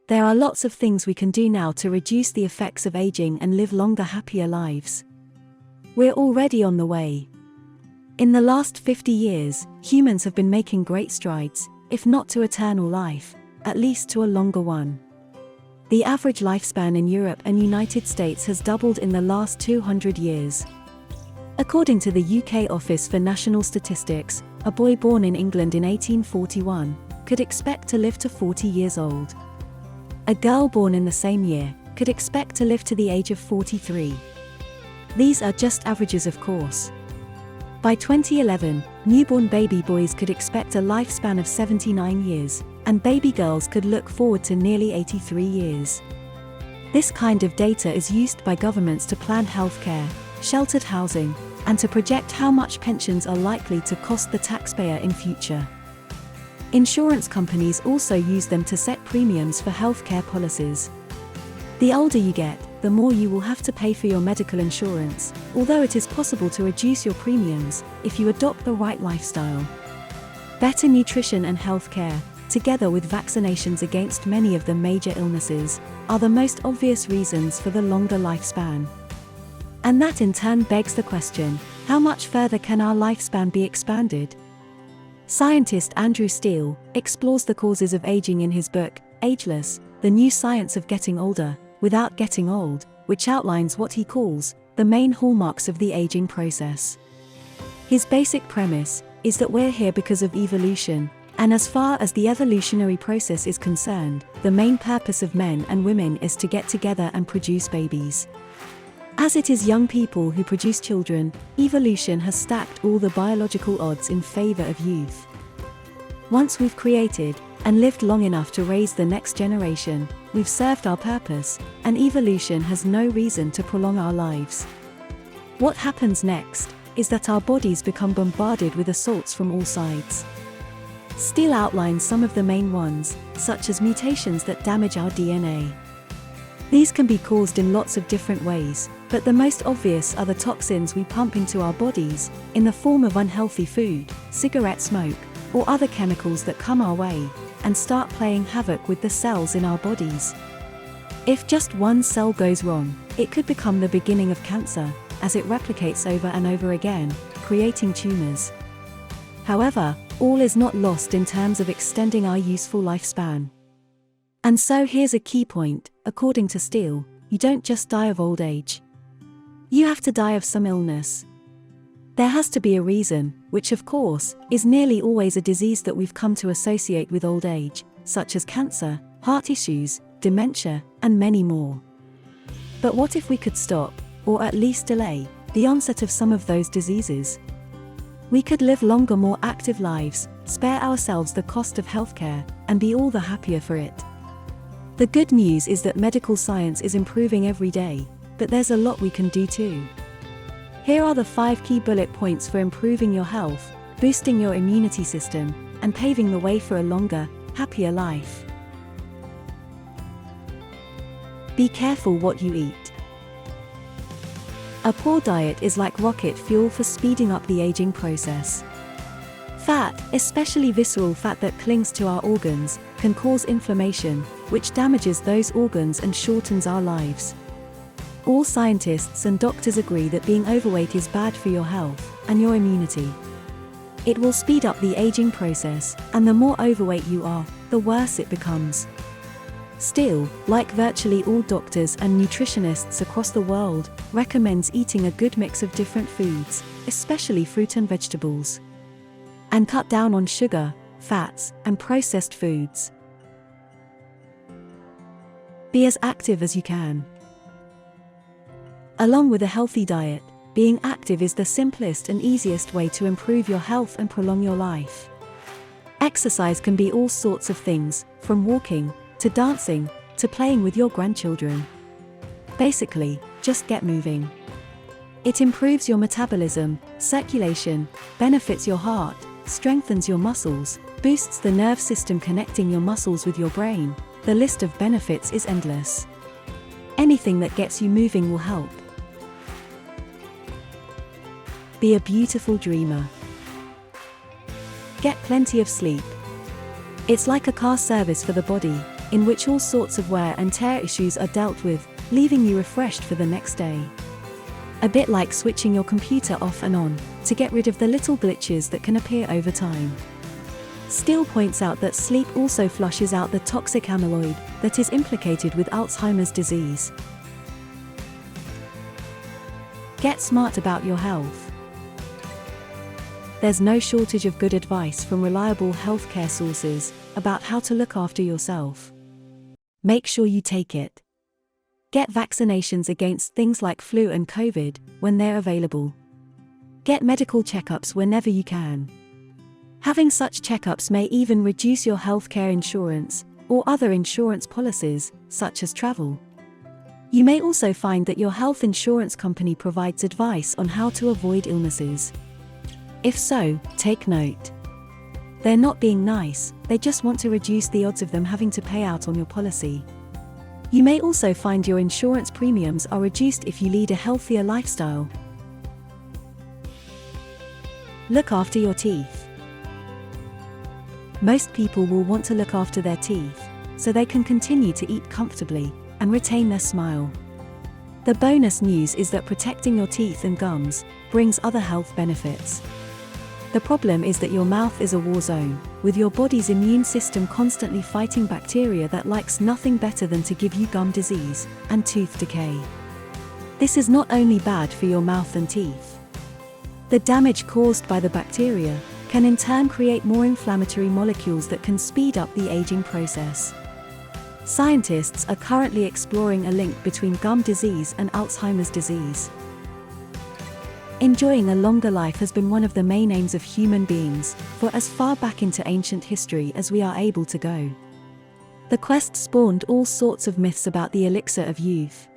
There are lots of things we can do now to reduce the effects of aging and live longer, happier lives. We're already on the way. In the last 50 years, humans have been making great strides, if not to eternal life, at least to a longer one. The average lifespan in Europe and United States has doubled in the last 200 years. According to the UK Office for National Statistics, a boy born in England in 1841 could expect to live to 40 years old. A girl born in the same year could expect to live to the age of 43. These are just averages, of course. By 2011, newborn baby boys could expect a lifespan of 79 years, and baby girls could look forward to nearly 83 years. This kind of data is used by governments to plan healthcare, sheltered housing, and to project how much pensions are likely to cost the taxpayer in future. Insurance companies also use them to set premiums for healthcare policies. The older you get, the more you will have to pay for your medical insurance, although it is possible to reduce your premiums if you adopt the right lifestyle. Better nutrition and healthcare, together with vaccinations against many of the major illnesses, are the most obvious reasons for the longer lifespan. And that in turn begs the question, how much further can our lifespan be expanded? Scientist Andrew Steele explores the causes of aging in his book, Ageless: The New Science of Getting Older, Without Getting Old, which outlines what he calls the main hallmarks of the aging process. His basic premise is that we're here because of evolution, and as far as the evolutionary process is concerned, the main purpose of men and women is to get together and produce babies. As it is young people who produce children, evolution has stacked all the biological odds in favor of youth. Once we've created and lived long enough to raise the next generation, we've served our purpose, and evolution has no reason to prolong our lives. What happens next is that our bodies become bombarded with assaults from all sides. Steele outlines some of the main ones, such as mutations that damage our DNA. These can be caused in lots of different ways, but the most obvious are the toxins we pump into our bodies, in the form of unhealthy food, cigarette smoke, or other chemicals that come our way, and start playing havoc with the cells in our bodies. If just one cell goes wrong, it could become the beginning of cancer, as it replicates over and over again, creating tumors. However, all is not lost in terms of extending our useful lifespan. And so here's a key point: according to Steele, you don't just die of old age. You have to die of some illness. There has to be a reason, which of course, is nearly always a disease that we've come to associate with old age, such as cancer, heart issues, dementia, and many more. But what if we could stop, or at least delay, the onset of some of those diseases? We could live longer, more active lives, spare ourselves the cost of healthcare, and be all the happier for it. The good news is that medical science is improving every day, but there's a lot we can do too. Here are the 5 key bullet points for improving your health, boosting your immunity system, and paving the way for a longer, happier life. Be careful what you eat. A poor diet is like rocket fuel for speeding up the aging process. Fat, especially visceral fat that clings to our organs, can cause inflammation, which damages those organs and shortens our lives. All scientists and doctors agree that being overweight is bad for your health and your immunity. It will speed up the aging process, and the more overweight you are, the worse it becomes. Still, like virtually all doctors and nutritionists across the world, recommends eating a good mix of different foods, especially fruit and vegetables. And cut down on sugar, fats, and processed foods. Be as active as you can. Along with a healthy diet, being active is the simplest and easiest way to improve your health and prolong your life. Exercise can be all sorts of things, from walking, to dancing, to playing with your grandchildren. Basically, just get moving. It improves your metabolism, circulation, benefits your heart, strengthens your muscles, boosts the nerve system connecting your muscles with your brain. The list of benefits is endless. Anything that gets you moving will help. Be a beautiful dreamer. Get plenty of sleep. It's like a car service for the body. in which all sorts of wear and tear issues are dealt with, leaving you refreshed for the next day. A bit like switching your computer off and on, to get rid of the little glitches that can appear over time. Steele points out that sleep also flushes out the toxic amyloid that is implicated with Alzheimer's disease. Get smart about your health. There's no shortage of good advice from reliable healthcare sources about how to look after yourself. Make sure you take it. Get vaccinations against things like flu and COVID when they're available. Get medical checkups whenever you can. Having such checkups may even reduce your healthcare insurance or other insurance policies, such as travel. You may also find that your health insurance company provides advice on how to avoid illnesses. If so, take note. They're not being nice, they just want to reduce the odds of them having to pay out on your policy. You may also find your insurance premiums are reduced if you lead a healthier lifestyle. Look after your teeth. Most people will want to look after their teeth, so they can continue to eat comfortably and retain their smile. The bonus news is that protecting your teeth and gums brings other health benefits. The problem is that your mouth is a war zone, with your body's immune system constantly fighting bacteria that likes nothing better than to give you gum disease and tooth decay. This is not only bad for your mouth and teeth. The damage caused by the bacteria can in turn create more inflammatory molecules that can speed up the aging process. Scientists are currently exploring a link between gum disease and Alzheimer's disease. Enjoying a longer life has been one of the main aims of human beings for as far back into ancient history as we are able to go. The quest spawned all sorts of myths about the elixir of youth.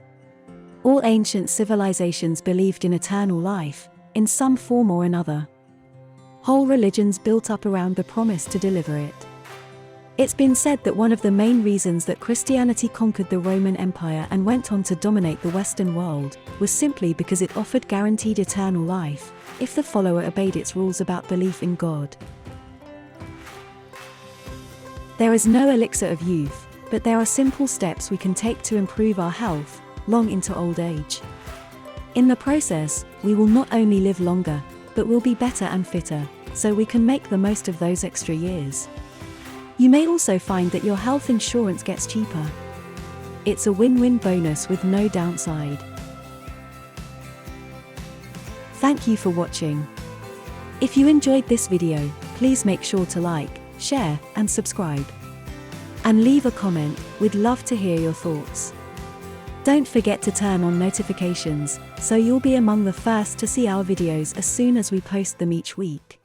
All ancient civilizations believed in eternal life, in some form or another. Whole religions built up around the promise to deliver it. It's been said that one of the main reasons that Christianity conquered the Roman Empire and went on to dominate the Western world was simply because it offered guaranteed eternal life, if the follower obeyed its rules about belief in God. There is no elixir of youth, but there are simple steps we can take to improve our health, long into old age. In the process, we will not only live longer, but will be better and fitter, so we can make the most of those extra years. You may also find that your health insurance gets cheaper. It's a win-win bonus with no downside. Thank you for watching. If you enjoyed this video, please make sure to like, share, and subscribe. And leave a comment, we'd love to hear your thoughts. Don't forget to turn on notifications, so you'll be among the first to see our videos as soon as we post them each week.